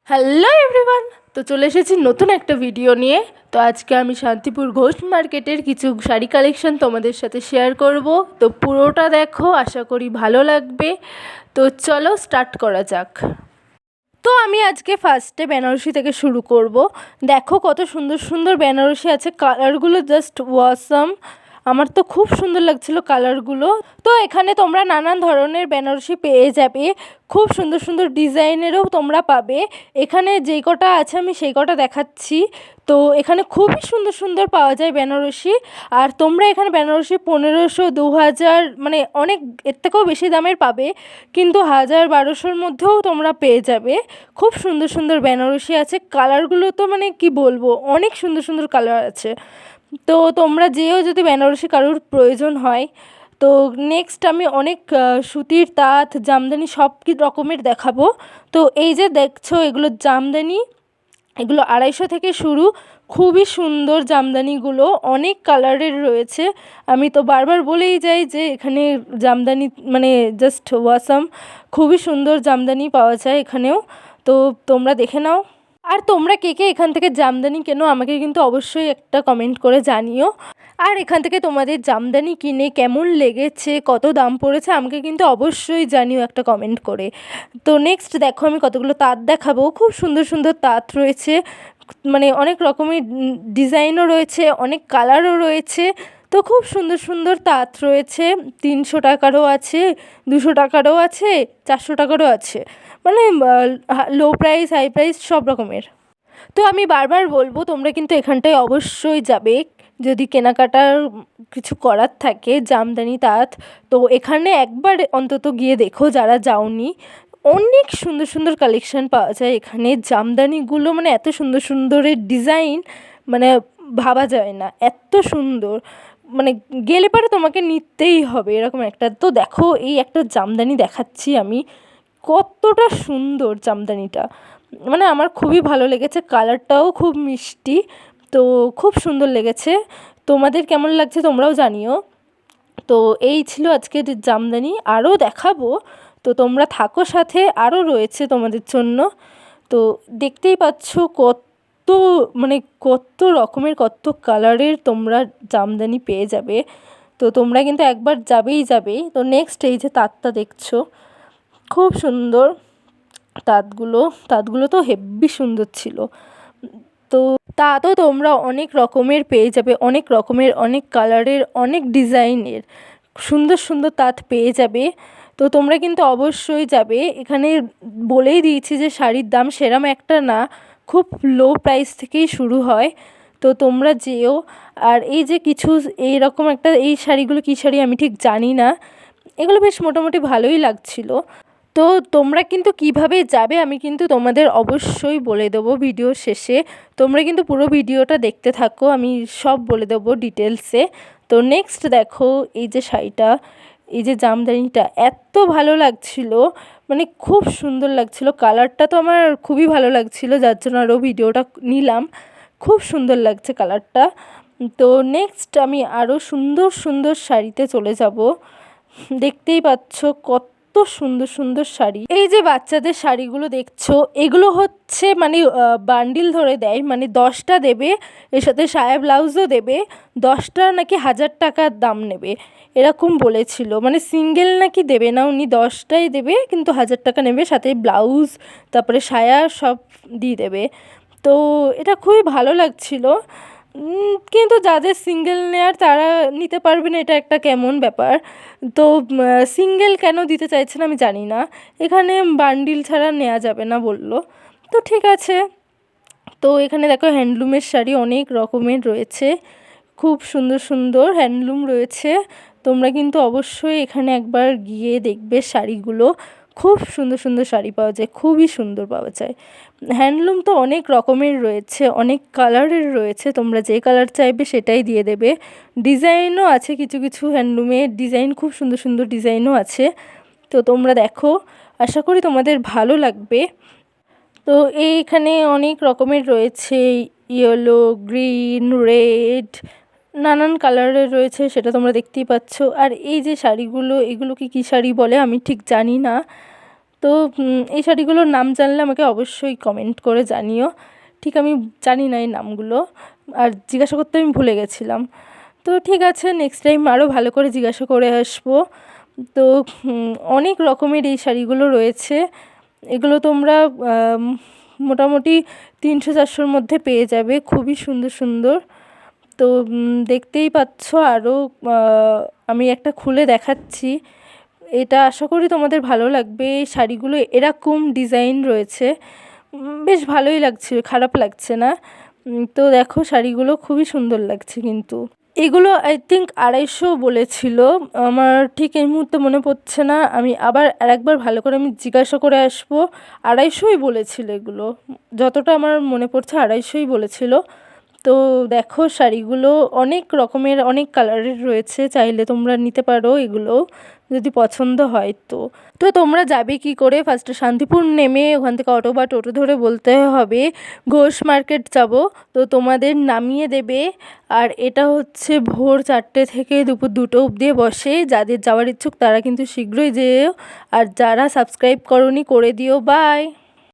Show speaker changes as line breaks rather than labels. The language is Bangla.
হ্যালো এভরিওয়ান, তো চলে এসেছি নতুন একটা ভিডিও নিয়ে। তো আজকে আমি শান্তিপুর ঘোষ মার্কেটের কিছু শাড়ি কালেকশন তোমাদের সাথে শেয়ার করব। তো পুরোটা দেখো, আশা করি ভালো লাগবে। তো চলো স্টার্ট করা যাক। তো আমি আজকে ফার্স্টে বেনারসি থেকে শুরু করব। দেখো কত সুন্দর সুন্দর বেনারসি আছে, কালারগুলো জাস্ট ওয়াসাম। আমার তো খুব সুন্দর লাগছিল কালারগুলো। তো এখানে তোমরা নানান ধরনের বেনারসি পেয়ে যাবে, খুব সুন্দর সুন্দর ডিজাইনেরও তোমরা পাবে। এখানে যেই কটা আছে আমি সেই কটা দেখাচ্ছি। তো এখানে খুবই সুন্দর সুন্দর পাওয়া যায় বেনারসি। আর তোমরা এখানে বেনারসি 1500 2000 মানে অনেক এর থেকেও বেশি দামের পাবে, কিন্তু 1000-1200-র মধ্যেও তোমরা পেয়ে যাবে। খুব সুন্দর সুন্দর বেনারসি আছে, কালারগুলো তো মানে কি বলবো, অনেক সুন্দর সুন্দর কালার আছে। তো তোমরা যেও যদি বেনারসি কারোর প্রয়োজন হয়। তো নেক্সট আমি অনেক সুতির তাঁত, জামদানি সব রকমের দেখাবো। তো এই যে দেখছো এগুলো জামদানি, এগুলো 250 থেকে শুরু। খুবই সুন্দর জামদানিগুলো, অনেক কালারের রয়েছে। আমি তো বারবার বলেই যাই যে এখানে জামদানি মানে জাস্ট ওয়াসাম। খুবই সুন্দর জামদানি পাওয়া যায় এখানেও। তো তোমরা দেখে নাও। আর তোমরা কে কে এখান থেকে জামদানি কেনো আমাকে কিন্তু অবশ্যই একটা কমেন্ট করে জানিও। আর এখান থেকে তোমাদের জামদানি কিনে কেমন লেগেছে, কত দাম পড়েছে আমাকে কিন্তু অবশ্যই জানিও একটা কমেন্ট করে। তো নেক্সট দেখো আমি কতগুলো তাঁত দেখাবো। খুব সুন্দর সুন্দর তাঁত রয়েছে, মানে অনেক রকমের ডিজাইনও রয়েছে, অনেক কালারও রয়েছে। তো খুব সুন্দর সুন্দর তাঁত রয়েছে, 300 টাকারও আছে, 200 টাকারও আছে, 400 টাকারও আছে। মানে লো প্রাইস হাই প্রাইস সব রকমের। তো আমি বারবার বলবো তোমরা কিন্তু এখানটায় অবশ্যই যাবে যদি কেনাকাটার কিছু করার থাকে, জামদানি তাঁত। তো এখানে একবার অন্তত গিয়ে দেখো যারা যাওনি। অনেক সুন্দর সুন্দর কালেকশান পাওয়া যায় এখানে, জামদানিগুলো মানে এত সুন্দর সুন্দরের ডিজাইন, মানে ভাবা যায় না এত সুন্দর। মানে গেলে পরে তোমাকে নিতেই হবে এরকম একটা। তো দেখো এই একটা জামদানি দেখাচ্ছি আমি, কতটা সুন্দর জামদানিটা, মানে আমার খুবই ভালো লেগেছে, কালারটাও খুব মিষ্টি। তো খুব সুন্দর লেগেছে, তোমাদের কেমন লাগছে তোমরাও জানিও। তো এই ছিল আজকের জামদানি, আরও দেখাবো। তো তোমরা থাকো সাথে, আরও রয়েছে তোমাদের জন্য। তো দেখতেই পাচ্ছ কত মানে কত রকমের কত কালারের তোমরা জামদানি পেয়ে যাবে। তো তোমরা কিন্তু একবার যাবেই যাবে। তো নেক্সট এই যে তাঁতটা দেখছো, খুব সুন্দর তাঁতগুলো, তাঁতগুলো তো হেব্বি সুন্দর ছিল। তো তাঁতও তোমরা অনেক রকমের পেয়ে যাবে, অনেক রকমের, অনেক কালারের, অনেক ডিজাইনের সুন্দর সুন্দর তাঁত পেয়ে যাবে। তো তোমরা কিন্তু অবশ্যই যাবে এখানে। বলেই দিয়েছি যে শাড়ির দাম সেরম একটা না, খুব লো প্রাইস থেকেই শুরু হয়। তো তোমরা যেও। আর এই যে কিছু এইরকম একটা, এই শাড়িগুলো কী শাড়ি আমি ঠিক জানি না, এগুলো বেশ মোটামুটি ভালোই লাগছিল। তো তোমরা কিন্তু কিভাবে যাবে আমি কিন্তু তোমাদের অবশ্যই বলে দেবো ভিডিওর শেষে। তোমরা কিন্তু পুরো ভিডিওটা দেখতে থাকো, আমি সব বলে দেবো ডিটেলসে। তো নেক্সট দেখো এই যে শাড়িটা, এই যে জামদানিটা এত ভালো লাগছিল, মানে খুব সুন্দর লাগছিল, কালারটা তো আমার খুবই ভালো লাগছিল, যার জন্য আরও ভিডিওটা নিলাম। খুব সুন্দর লাগছে কালারটা। তো নেক্সট আমি আরও সুন্দর সুন্দর শাড়িতে চলে যাব। দেখতেই পাচ্ছ কত সুন্দর সুন্দর শাড়ি। এই যে বাচ্চাদের শাড়িগুলো দেখছো, এগুলো হচ্ছে মানে বান্ডিল ধরে দেয়, মানে 10টা দেবে, এর সাথে সায়া ব্লাউজও দেবে। 10টা নাকি 1000 টাকার দাম নেবে এরকম বলেছিল, মানে সিঙ্গেল নাকি দেবে না উনি, 10টাই দেবে কিন্তু 1000 টাকা নেবে, সাথে ব্লাউজ তারপরে সায়া সব দিয়ে দেবে। তো এটা খুবই ভালো লাগছিল। কিন্তু যাদের সিঙ্গেল নেয়ার তারা নিতে পারবে না, এটা একটা কেমন ব্যাপার। তো সিঙ্গেল কেন দিতে চাইছে না আমি জানি না, এখানে বান্ডিল ছাড়া নেওয়া যাবে না বলল। তো ঠিক আছে। তো এখানে দেখো হ্যান্ডলুমের শাড়ি অনেক রকমের রয়েছে, খুব সুন্দর সুন্দর হ্যান্ডলুম রয়েছে। তোমরা কিন্তু অবশ্যই এখানে একবার গিয়ে দেখবে শাড়িগুলো, খুব সুন্দর সুন্দর শাড়ি পাওয়া যায়, খুবই সুন্দর পাওয়া যায়। হ্যান্ডলুম তো অনেক রকমের রয়েছে, অনেক কালারের রয়েছে, তোমরা যে কালার চাইবে সেটাই দিয়ে দেবে। ডিজাইনও আছে কিছু কিছু হ্যান্ডলুমে, ডিজাইন খুব সুন্দর সুন্দর ডিজাইনও আছে। তো তোমরা দেখো, আশা করি তোমাদের ভালো লাগবে। তো এইখানে অনেক রকমের রয়েছে, ইয়েলো, গ্রিন, রেড, নানান কালারের রয়েছে, সেটা তোমরা দেখতেই পাচ্ছ। আর এই যে শাড়িগুলো, এগুলোকে কী শাড়ি বলে আমি ঠিক জানি না। তো এই শাড়িগুলোর নাম জানলে আমাকে অবশ্যই কমেন্ট করে জানিও। ঠিক আমি জানি না এই নামগুলো, আর জিজ্ঞাসা করতে আমি ভুলে গেছিলাম। তো ঠিক আছে, নেক্সট টাইম আরও ভালো করে জিজ্ঞাসা করে আসবো। তো অনেক রকমের এই শাড়িগুলো রয়েছে। এগুলো তোমরা মোটামুটি 300-400-র মধ্যে পেয়ে যাবে, খুবই সুন্দর সুন্দর। তো দেখতেই পাচ্ছ, আরও আমি একটা খুলে দেখাচ্ছি। এটা আশা করি তোমাদের ভালো লাগবে। এই শাড়িগুলো এরকম ডিজাইন রয়েছে, বেশ ভালোই লাগছে, খারাপ লাগছে না। তো দেখো শাড়িগুলো খুবই সুন্দর লাগছে কিন্তু। এগুলো আই থিঙ্ক 250 বলেছিল, আমার ঠিক এই মুহূর্তে মনে পড়ছে না। আমি আবার আরেকবার ভালো করে আমি জিজ্ঞাসা করে আসবো। 250ই বলেছিল এগুলো, যতটা আমার মনে পড়ছে 250ই বলেছিল। তো দেখো শাড়িগুলো অনেক রকমের, অনেক কালারের রয়েছে, চাইলে তোমরা নিতে পারো এগুলো যদি পছন্দ হয়। তো তোমরা যাবে কি করে? ফার্স্টে শান্তিপুর নেমে ওখান থেকে অটো বা টোটো ধরে বলতে হবে ঘোষ মার্কেট যাব। তো তোমাদের নামিয়ে দেবে। আর এটা হচ্ছে ভোর 4টে থেকে দুপুর 2টো অবধি বসে। যাদের যাওয়ার ইচ্ছুক তারা কিন্তু শীঘ্রই যেও, আর যারা সাবস্ক্রাইব করোনি করে দিও। বাই।